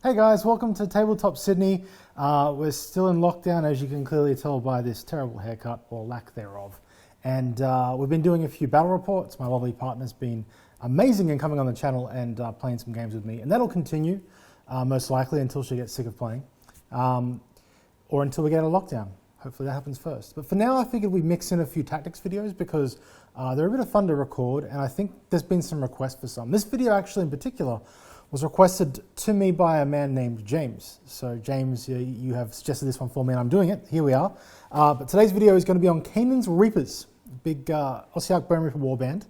Hey guys, welcome to Tabletop Sydney. We're still in lockdown, as you can clearly tell by this terrible haircut, or lack thereof. And we've been doing a few battle reports. My lovely partner's been amazing in coming on the channel and playing some games with me. And that'll continue, most likely, until she gets sick of playing. Or until we get a lockdown. Hopefully that happens first. But for now, I figured we'd mix in a few tactics videos because they're a bit of fun to record, and I think there's been some requests for some. This video actually in particular was requested to me by a man named James. So James, you have suggested this one for me and I'm doing it. Here we are. But today's video is going to be on Kainan's Reapers, big Ossiarch Bonereaper Warband.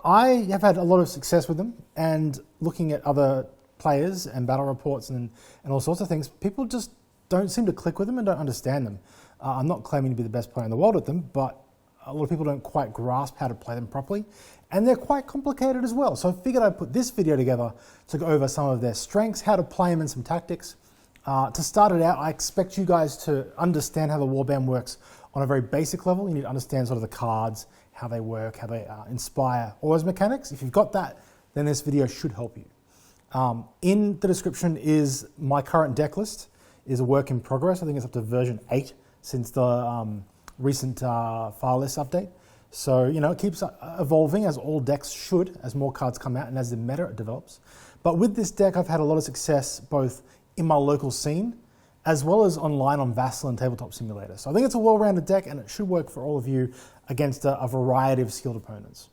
I have had a lot of success with them, and looking at other players and battle reports and all sorts of things, people just don't seem to click with them and don't understand them. I'm not claiming to be the best player in the world at them, but a lot of people don't quite grasp how to play them properly, and they're quite complicated as well. So I figured I'd put this video together to go over some of their strengths, how to play them, and some tactics. To start it out, I expect you guys to understand how the warband works on a very basic level. You need to understand sort of the cards, how they work, how they inspire all those mechanics. If you've got that, then this video should help you. In the description is my current deck list. It is a work in progress. I think it's up to version 8 since the recent file list update. So, you know, it keeps evolving, as all decks should, as more cards come out and as the meta develops. But with this deck, I've had a lot of success both in my local scene as well as online on Vassal and Tabletop Simulator. So I think it's a well-rounded deck, and it should work for all of you against a variety of skilled opponents.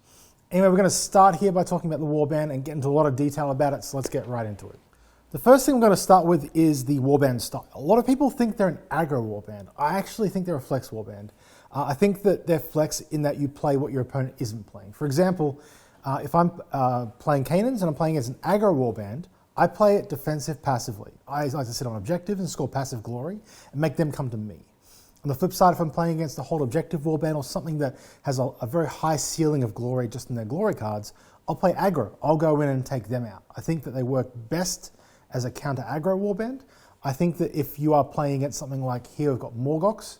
Anyway, we're going to start here by talking about the warband and get into a lot of detail about it, so let's get right into it. The first thing I'm going to start with is the warband style. A lot of people think they're an aggro warband. I actually think they're a flex warband. I think that they're flex in that you play what your opponent isn't playing. For example, if I'm playing Kainan's and I'm playing as an aggro warband, I play it defensive passively. I like to sit on objectives and score passive glory and make them come to me. On the flip side, if I'm playing against a hold objective warband or something that has a very high ceiling of glory just in their glory cards, I'll play aggro. I'll go in and take them out. I think that they work best as a counter aggro warband. I think that if you are playing against something like here, we've got Morgox.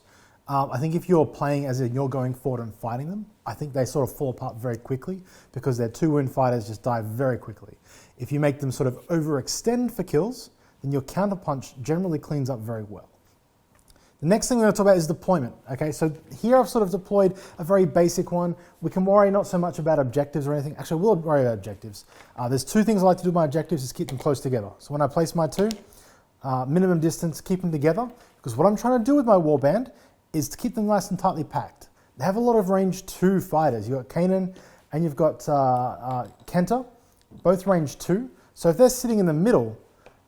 I think if you're playing as in you're going forward and fighting them, I think they sort of fall apart very quickly because their 2-win fighters just die very quickly. If you make them sort of overextend for kills, then your counterpunch generally cleans up very well. The next thing we're going to talk about is deployment. Okay, so here I've sort of deployed a very basic one. We can worry not so much about objectives or anything. Actually, we'll worry about objectives. There's 2 things I like to do with my objectives is keep them close together. So when I place my 2, minimum distance, keep them together, because what I'm trying to do with my warband is to keep them nice and tightly packed. They have a lot of range 2 fighters. You've got Kainan and you've got Kenta, both range 2. So if they're sitting in the middle,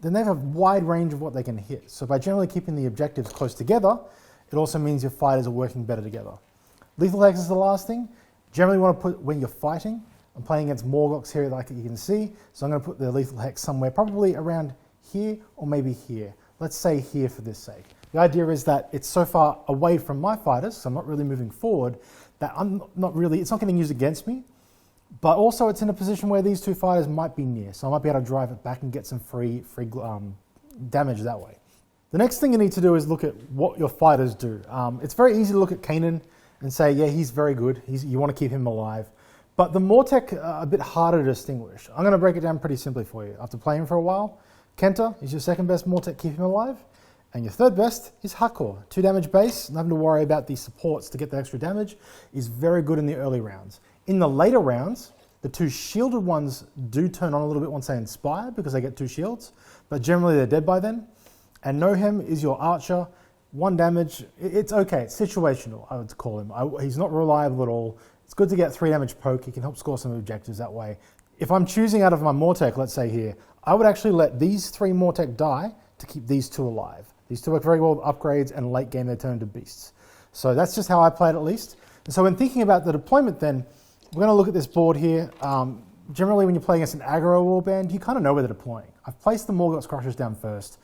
then they have a wide range of what they can hit. So by generally keeping the objectives close together, it also means your fighters are working better together. Lethal hex is the last thing. Generally you want to put when you're fighting. I'm playing against Morgox here, like you can see. So I'm going to put the lethal hex somewhere, probably around here or maybe here. Let's say here for this sake. The idea is that it's so far away from my fighters, so I'm not really moving forward, that it's not getting used against me, but also it's in a position where these 2 fighters might be near, so I might be able to drive it back and get some free damage that way. The next thing you need to do is look at what your fighters do. It's very easy to look at Kainan and say, yeah, he's very good, you want to keep him alive, but the Mortec are a bit harder to distinguish. I'm going to break it down pretty simply for you. After playing for a while, Kenta is your second best Mortec, keep him alive. And your third best is Hakor. 2 damage base, nothing to worry about the supports to get the extra damage, is very good in the early rounds. In the later rounds, the 2 shielded ones do turn on a little bit once they inspire because they get 2 shields, but generally they're dead by then. And Nohem is your archer, 1 damage, it's okay, it's situational, I would call him. He's not reliable at all. It's good to get 3 damage poke, he can help score some objectives that way. If I'm choosing out of my Mortec, let's say here, I would actually let these 3 Mortec die to keep these 2 alive. These 2 work very well with upgrades, and late game they turn into beasts. So that's just how I play it at least. And so when thinking about the deployment then, we're going to look at this board here. Generally when you're playing against an aggro warband, you kind of know where they're deploying. I've placed the Morgox Crushers down first,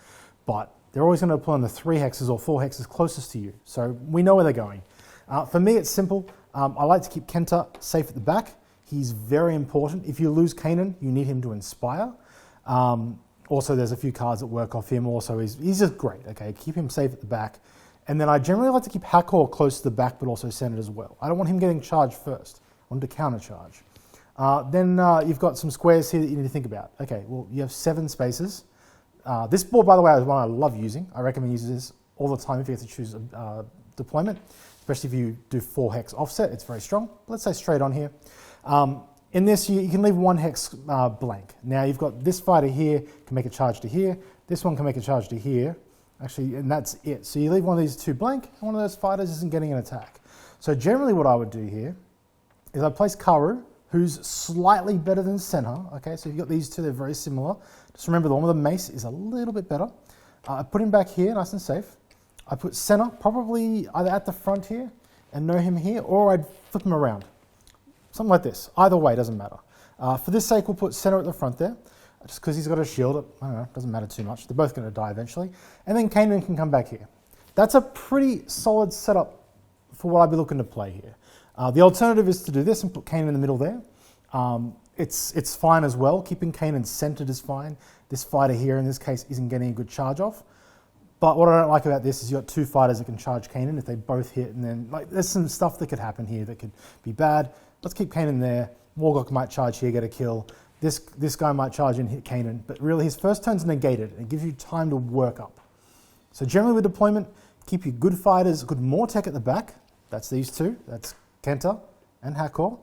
but they're always going to deploy on the 3 hexes or 4 hexes closest to you. So we know where they're going. For me it's simple. I like to keep Kenta safe at the back. He's very important. If you lose Kainan, you need him to inspire. Also, there's a few cards that work off him. Also, he's just great. Okay, keep him safe at the back. And then I generally like to keep Hakor close to the back, but also centered as well. I don't want him getting charged first. I want him to counter charge. Then you've got some squares here that you need to think about. Okay, well, you have 7 spaces. This board, by the way, is one I love using. I recommend using this all the time if you get to choose a deployment, especially if you do 4 hex offset. It's very strong. Let's say straight on here. In this, you can leave 1 hex blank. Now you've got this fighter here, can make a charge to here. This one can make a charge to here. Actually, and that's it. So you leave one of these 2 blank, and one of those fighters isn't getting an attack. So generally what I would do here is I place Karu, who's slightly better than Senna. Okay, so you've got these 2, they're very similar. Just remember the one with the mace is a little bit better. I put him back here, nice and safe. I put Senna probably either at the front here and know him here, or I'd flip him around. Something like this. Either way, doesn't matter. For this sake, we'll put Senna at the front there, just because he's got a shield. I don't know, doesn't matter too much. They're both going to die eventually. And then Kainan can come back here. That's a pretty solid setup for what I'd be looking to play here. The alternative is to do this and put Kainan in the middle there. It's fine as well. Keeping Kainan centered is fine. This fighter here, in this case, isn't getting a good charge off. But what I don't like about this is you've got 2 fighters that can charge Kainan if they both hit, and then there's some stuff that could happen here that could be bad. Let's keep Kainan there. Morgok might charge here, get a kill. This guy might charge and hit Kainan, but really his first turn's negated, and it gives you time to work up. So generally with deployment, keep your good fighters, good Mortek at the back. That's these 2. That's Kenta and Hakor.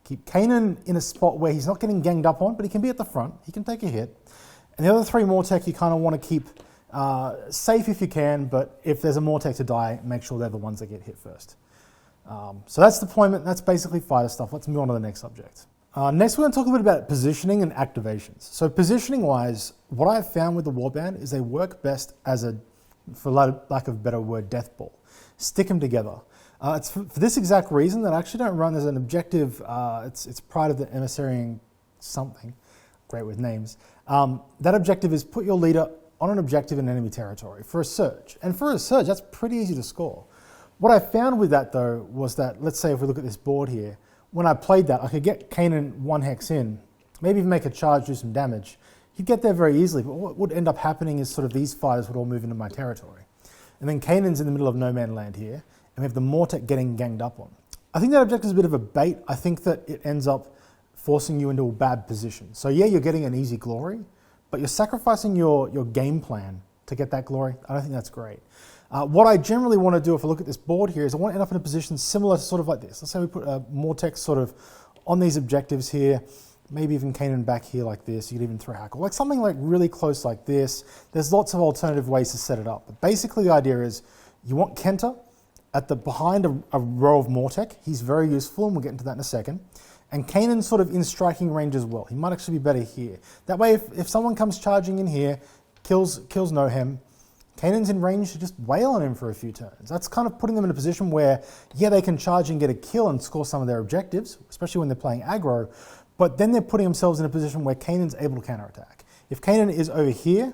Keep Kainan in a spot where he's not getting ganged up on, but he can be at the front. He can take a hit. And the other 3 Mortek you kind of want to keep safe if you can, but if there's a Mortek to die, make sure they're the ones that get hit first. So that's deployment. That's basically fighter stuff. Let's move on to the next subject. Next, we're going to talk a bit about positioning and activations. So positioning-wise, what I've found with the Warband is they work best as a, for lack of a better word, death ball. Stick them together. It's for this exact reason that I actually don't run as an objective. It's Pride of the Emissary something. Great with names. That objective is put your leader on an objective in enemy territory for a surge. And for a surge, that's pretty easy to score. What I found with that, though, was that, let's say if we look at this board here, when I played that, I could get Kainan 1 hex in, maybe even make a charge, do some damage. He'd get there very easily, but what would end up happening is sort of these fighters would all move into my territory. And then Kainan's in the middle of no man land here, and we have the Mortek getting ganged up on. I think that objective is a bit of a bait. I think that it ends up forcing you into a bad position. So yeah, you're getting an easy glory, but you're sacrificing your game plan to get that glory. I don't think that's great. What I generally want to do if I look at this board here is I want to end up in a position similar to sort of like this. Let's say we put a Mortek sort of on these objectives here, maybe even Kainan back here like this. You could even throw Hackle, like something like really close like this. There's lots of alternative ways to set it up. But basically the idea is you want Kenta at the behind a row of Mortek. He's very useful, and we'll get into that in a second. And Kainan's sort of in striking range as well. He might actually be better here. That way, if someone comes charging in here, kills Nohem, Kainan's in range to just wail on him for a few turns. That's kind of putting them in a position where, yeah, they can charge and get a kill and score some of their objectives, especially when they're playing aggro, but then they're putting themselves in a position where Kainan's able to counterattack. If Kainan is over here,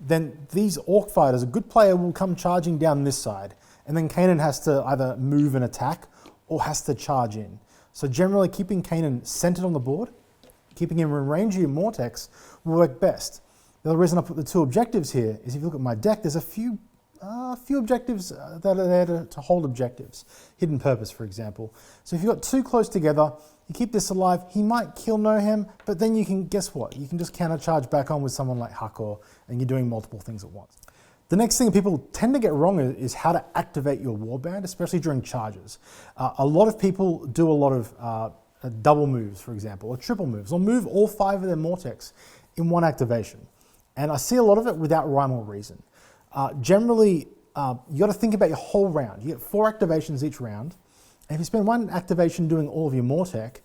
then these Orc fighters, a good player will come charging down this side, and then Kainan has to either move and attack or has to charge in. So generally keeping Kainan centered on the board, keeping him in range of your Mortex will work best. The other reason I put the 2 objectives here is if you look at my deck, there's a few objectives that are there to hold objectives. Hidden Purpose, for example. So if you've got 2 close together, you keep this alive, he might kill Nohem, but then you can, guess what? You can just counter charge back on with someone like Hakor, and you're doing multiple things at once. The next thing people tend to get wrong is how to activate your Warband, especially during charges. A lot of people do a lot of double moves, for example, or triple moves, or move all 5 of their Mortex in one activation. And I see a lot of it without rhyme or reason. Generally, you got to think about your whole round. You get 4 activations each round. And if you spend 1 activation doing all of your Mortek,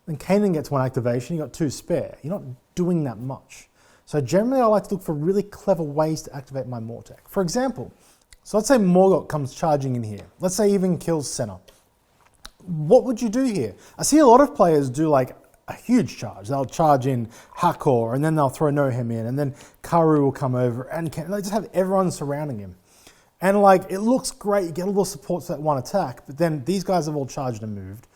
then Kainan gets 1 activation, you've got 2 spare. You're not doing that much. So generally, I like to look for really clever ways to activate my Mortek. For example, so let's say Morgok comes charging in here. Let's say even kills Senna. What would you do here? I see a lot of players do like a huge charge. They'll charge in Hakor, and then they'll throw Nohem in, and then Karu will come over, and they just have everyone surrounding him. And like, it looks great, you get all the supports for that 1 attack, but then these guys have all charged and moved,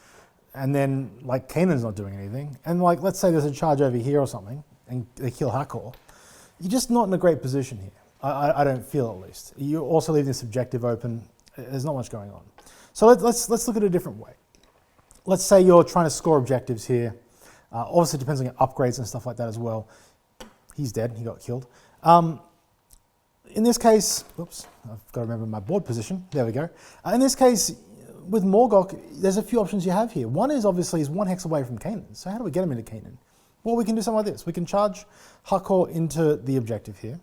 and then like Kainan's not doing anything, and like, let's say there's a charge over here or something, and they kill Hakor. You're just not in a great position here. I don't feel, at least. You also leave this objective open. There's not much going on. So let's look at a different way. Let's say you're trying to score objectives here. Obviously, it depends on your upgrades and stuff like that as well. He's dead, he got killed. In this case, oops, I've got to remember my board position. There we go. In this case, with Morgok, there's a few options you have here. One is obviously he's 1 hex away from Kainan. So how do we get him into Kainan? Well, we can do something like this. We can charge Hakor into the objective here.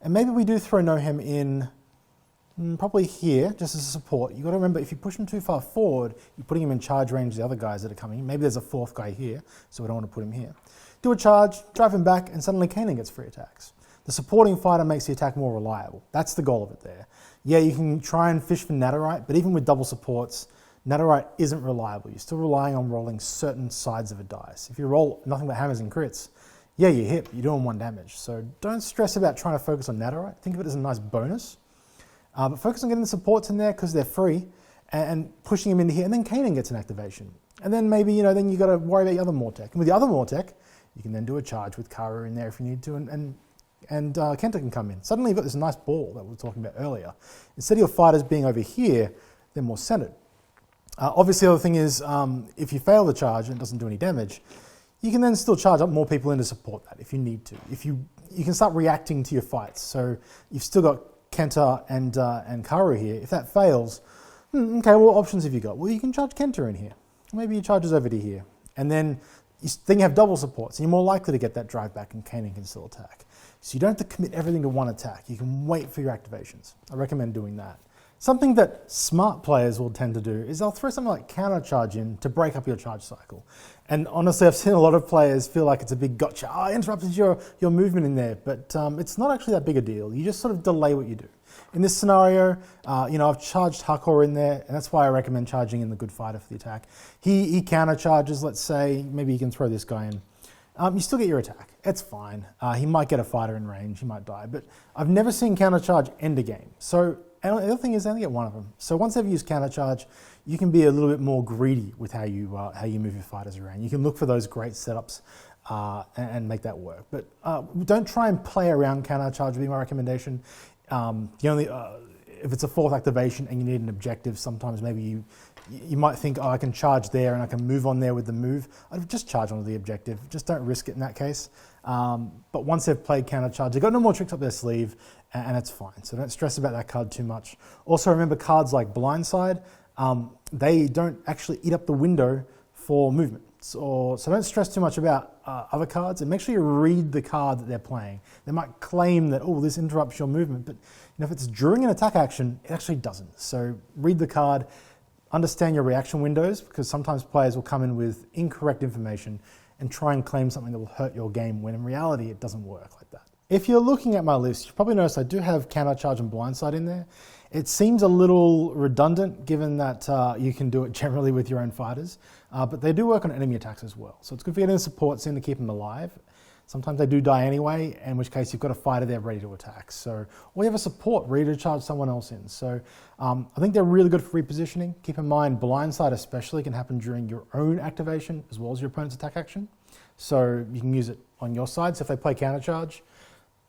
And maybe we do throw Nohem in probably here, just as a support. You've got to remember, if you push him too far forward, you're putting him in charge range of the other guys that are coming. Maybe there's a 4th guy here, so we don't want to put him here. Do a charge, drive him back, and suddenly Kainan gets free attacks. The supporting fighter makes the attack more reliable. That's the goal of it there. Yeah, you can try and fish for Natterite, but even with double supports, Natterite isn't reliable. You're still relying on rolling certain sides of a dice. If you roll nothing but hammers and crits, yeah, you hit, but you're doing 1 damage. So don't stress about trying to focus on Natterite. Think of it as a nice bonus. But focus on getting the supports in there because they're free and pushing them into here, and then Kainan gets an activation. And then maybe, then you got to worry about the other Mortek. And with the other Mortek, you can then do a charge with Kara in there if you need to, and Kenta can come in. Suddenly you've got this nice ball that we were talking about earlier. Instead of your fighters being over here, they're more centered. Obviously, the other thing is, if you fail the charge and it doesn't do any damage, you can then still charge up more people in to support that if you need to. If you can start reacting to your fights. So you've still got Kenta and Karu here. If that fails, okay, what options have you got? Well, you can charge Kenta in here. Maybe he charges over to here. And then you have double supports, and you're more likely to get that drive back, and Kainan can still attack. So you don't have to commit everything to one attack. You can wait for your activations. I recommend doing that. Something that smart players will tend to do is they'll throw something like counter charge in to break up your charge cycle. And honestly, I've seen a lot of players feel like it's a big gotcha. I interrupted your movement in there, but it's not actually that big a deal. You just sort of delay what you do. In this scenario, I've charged Hakor in there, and that's why I recommend charging in the good fighter for the attack. He counter charges, let's say, maybe you can throw this guy in. You still get your attack. It's fine. He might get a fighter in range, he might die, but I've never seen counter charge end a game. So, and the other thing is they only get one of them. So once they've used counter charge, you can be a little bit more greedy with how you move your fighters around. You can look for those great setups and make that work. But don't try and play around counter charge would be my recommendation. If it's a 4th activation and you need an objective, sometimes maybe you might think, I can charge there and I can move on there with the move. I'd just charge onto the objective. Just don't risk it in that case. But once they've played counter charge, they've got no more tricks up their sleeve, and it's fine. So don't stress about that card too much. Also remember cards like Blindside, they don't actually eat up the window for movement. So don't stress too much about other cards, and make sure you read the card that they're playing. They might claim that, this interrupts your movement, but if it's during an attack action, it actually doesn't. So read the card, understand your reaction windows, because sometimes players will come in with incorrect information and try and claim something that will hurt your game, when in reality it doesn't work like that. If you're looking at my list, you probably noticed I do have counter charge and blindside in there. It seems a little redundant given that you can do it generally with your own fighters, but they do work on enemy attacks as well. So it's good for getting the supports in to keep them alive. Sometimes they do die anyway, in which case you've got a fighter there ready to attack. So, or you have a support ready to charge someone else in. So I think they're really good for repositioning. Keep in mind, blindside especially can happen during your own activation as well as your opponent's attack action. So you can use it on your side. So if they play counter charge,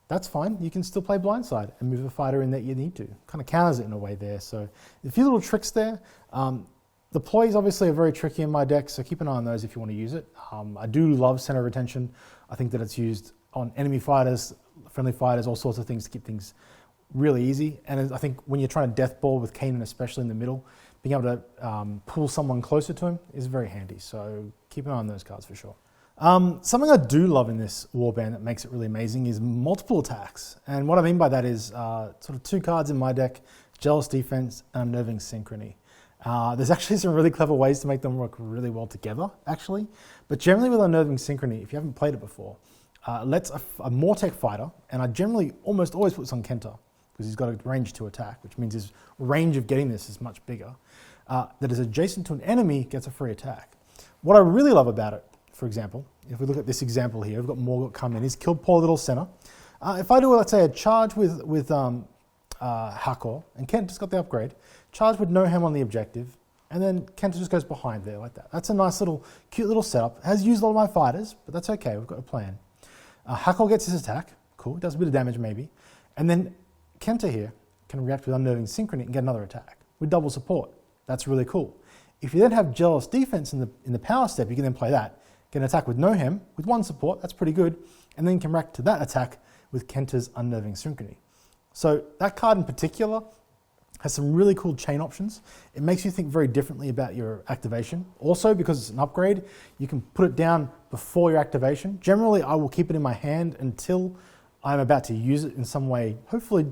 that's fine. You can still play blindside and move a fighter in that you need to. Kind of counters it in a way there. So a few little tricks there. The ploys obviously are very tricky in my deck, so keep an eye on those if you want to use it. I do love center retention. I think that it's used on enemy fighters, friendly fighters, all sorts of things to keep things really easy. And I think when you're trying to death ball with Kainan, especially in the middle, being able to pull someone closer to him is very handy. So keep an eye on those cards for sure. Something I do love in this warband that makes it really amazing is multiple attacks. And what I mean by that is sort of 2 cards in my deck, Jealous Defense and Unnerving Synchrony. There's actually some really clever ways to make them work really well together, actually. But generally with Unnerving Synchrony, if you haven't played it before, lets a Mortek fighter, and I generally almost always put this on Kenta, because he's got a range to attack, which means his range of getting this is much bigger, that is adjacent to an enemy gets a free attack. What I really love about it, for example, if we look at this example here, we've got Morgok come in, he's killed poor little Senna. If I do, let's say, a charge with Hakor, and Kent just got the upgrade, charge with no ham on the objective, and then Kent just goes behind there like that. That's a nice little, cute little setup. It has used a lot of my fighters, but that's okay, we've got a plan. Hakor gets his attack, cool, does a bit of damage maybe, and then Kenta here can react with Unnerving Synchrony and get another attack with double support. That's really cool. If you then have Jealous Defense in the power step, you can then play that. Get an attack with no hem, with 1 support, that's pretty good. and then can react to that attack with Kenta's Unnerving Synchrony. So that card in particular has some really cool chain options. It makes you think very differently about your activation. Also, because it's an upgrade, you can put it down before your activation. Generally, I will keep it in my hand until I'm about to use it in some way. Hopefully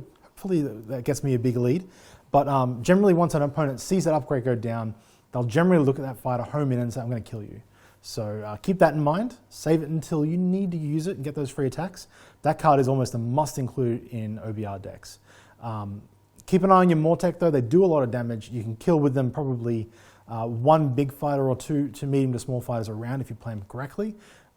that gets me a big lead. But generally, once an opponent sees that upgrade go down, they'll generally look at that fighter, home in, and say, I'm going to kill you. So keep that in mind. Save it until you need to use it and get those free attacks. That card is almost a must include in OBR decks. Keep an eye on your Mortek though. They do a lot of damage. You can kill with them probably one big fighter or two medium to small fighters around if you play them correctly,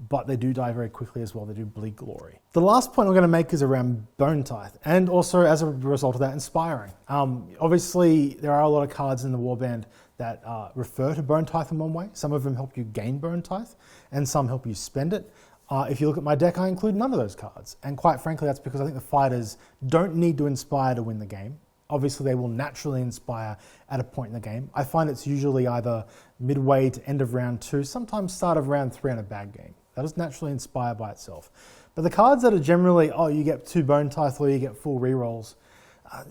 but they do die very quickly as well. They do bleed glory. The last point I'm going to make is around Bone Tithe, and also as a result of that, Inspiring. Obviously, there are a lot of cards in the Warband that refer to Bone Tithe in one way. Some of them help you gain Bone Tithe, and some help you spend it. If you look at my deck, I include none of those cards, and quite frankly, that's because I think the fighters don't need to inspire to win the game. Obviously, they will naturally inspire at a point in the game. I find it's usually either midway to end of round 2, sometimes start of round 3 on a bad game. That does naturally inspire by itself. But the cards that are generally, oh, you get 2 Bone Tithe or you get full rerolls,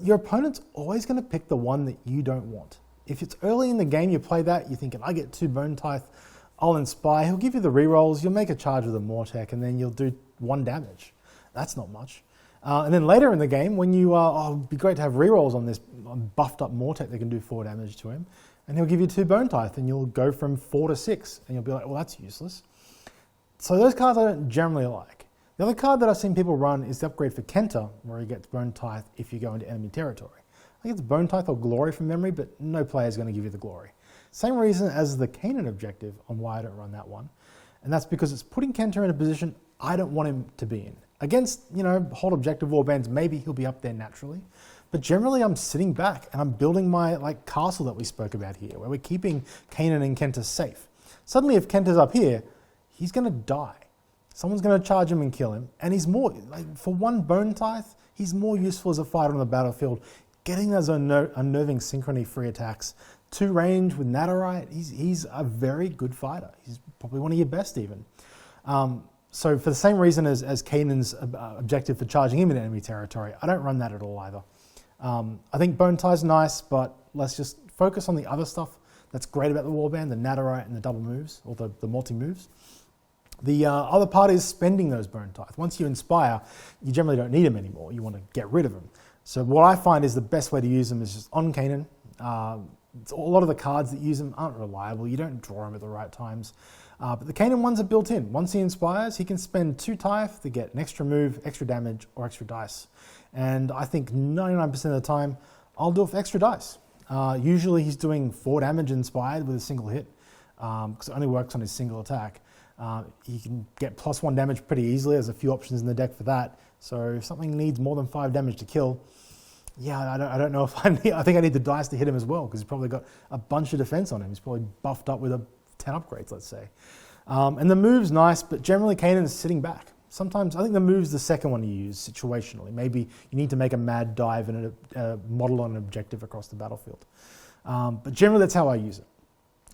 your opponent's always going to pick the one that you don't want. If it's early in the game, you play that, you're thinking, I get 2 Bone Tithe, I'll inspire, he'll give you the rerolls, you'll make a charge with a Mortek, and then you'll do 1 damage. That's not much. And then later in the game, when you, it'd be great to have rerolls on this buffed up Mortek that can do 4 damage to him, and he'll give you 2 Bone Tithe, and you'll go from 4 to 6, and you'll be like, well, that's useless. So those cards I don't generally like. The other card that I've seen people run is the upgrade for Kenta, where he gets Bone Tithe if you go into enemy territory. I think it's Bone Tithe or Glory from memory, but no player is going to give you the Glory. Same reason as the Kainan objective on why I don't run that one, and that's because it's putting Kenta in a position I don't want him to be in. Against, hold objective warbands, maybe he'll be up there naturally. But generally I'm sitting back and I'm building my castle that we spoke about here, where we're keeping Kainan and Kenta safe. Suddenly if Kenta's up here, he's going to die. Someone's going to charge him and kill him. And he's more, for 1 Bone Tithe, he's more useful as a fighter on the battlefield. Getting those Unnerving Synchrony free attacks, 2 range with Nadarite, he's a very good fighter. He's probably one of your best even. So for the same reason as Kainan's objective for charging him in enemy territory, I don't run that at all either. I think Bone Tithe's nice, but let's just focus on the other stuff that's great about the Warband, the Nadarite and the double moves, or the multi-moves. The other part is spending those Bone Tithe. Once you inspire, you generally don't need them anymore. You want to get rid of them. So what I find is the best way to use them is just on Kainan. A lot of the cards that use them aren't reliable. You don't draw them at the right times. But the Kainan ones are built in. Once he inspires, he can spend 2 tithe to get an extra move, extra damage, or extra dice. And I think 99% of the time, I'll do it for extra dice. Usually he's doing 4 damage inspired with a single hit, because it only works on his single attack. He can get +1 damage pretty easily. There's a few options in the deck for that. So if something needs more than 5 damage to kill, yeah, I don't know if I think I need the dice to hit him as well, because he's probably got a bunch of defense on him. He's probably buffed up with 10 upgrades, let's say. And the move's nice, but generally Kainan's sitting back. Sometimes I think the move's the second one you use situationally. Maybe you need to make a mad dive and model on an objective across the battlefield. But generally that's how I use it.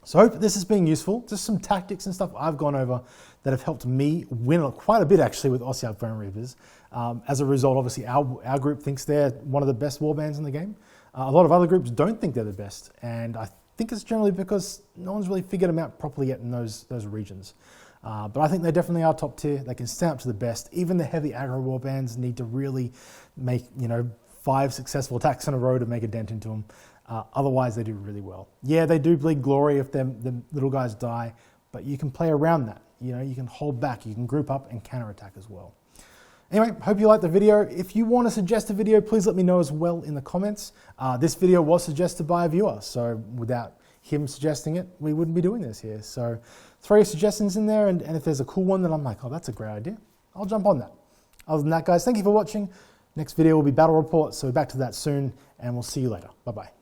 So I hope this has been useful. Just some tactics and stuff I've gone over that have helped me win quite a bit actually with Ossiarch Bonereapers. As a result, obviously our group thinks they're one of the best warbands in the game. A lot of other groups don't think they're the best, and I think it's generally because no one's really figured them out properly yet in those regions. But I think they definitely are top tier. They can stand up to the best. Even the heavy aggro warbands need to really make 5 successful attacks in a row to make a dent into them. Otherwise, they do really well. Yeah, they do bleed glory if the little guys die, but you can play around that. You can hold back, you can group up and counterattack as well. Anyway, hope you liked the video. If you want to suggest a video, please let me know as well in the comments. This video was suggested by a viewer, so without him suggesting it, we wouldn't be doing this here. So throw your suggestions in there, and if there's a cool one that I'm like, oh, that's a great idea, I'll jump on that. Other than that, guys, thank you for watching. Next video will be Battle Report, so back to that soon, and we'll see you later. Bye-bye.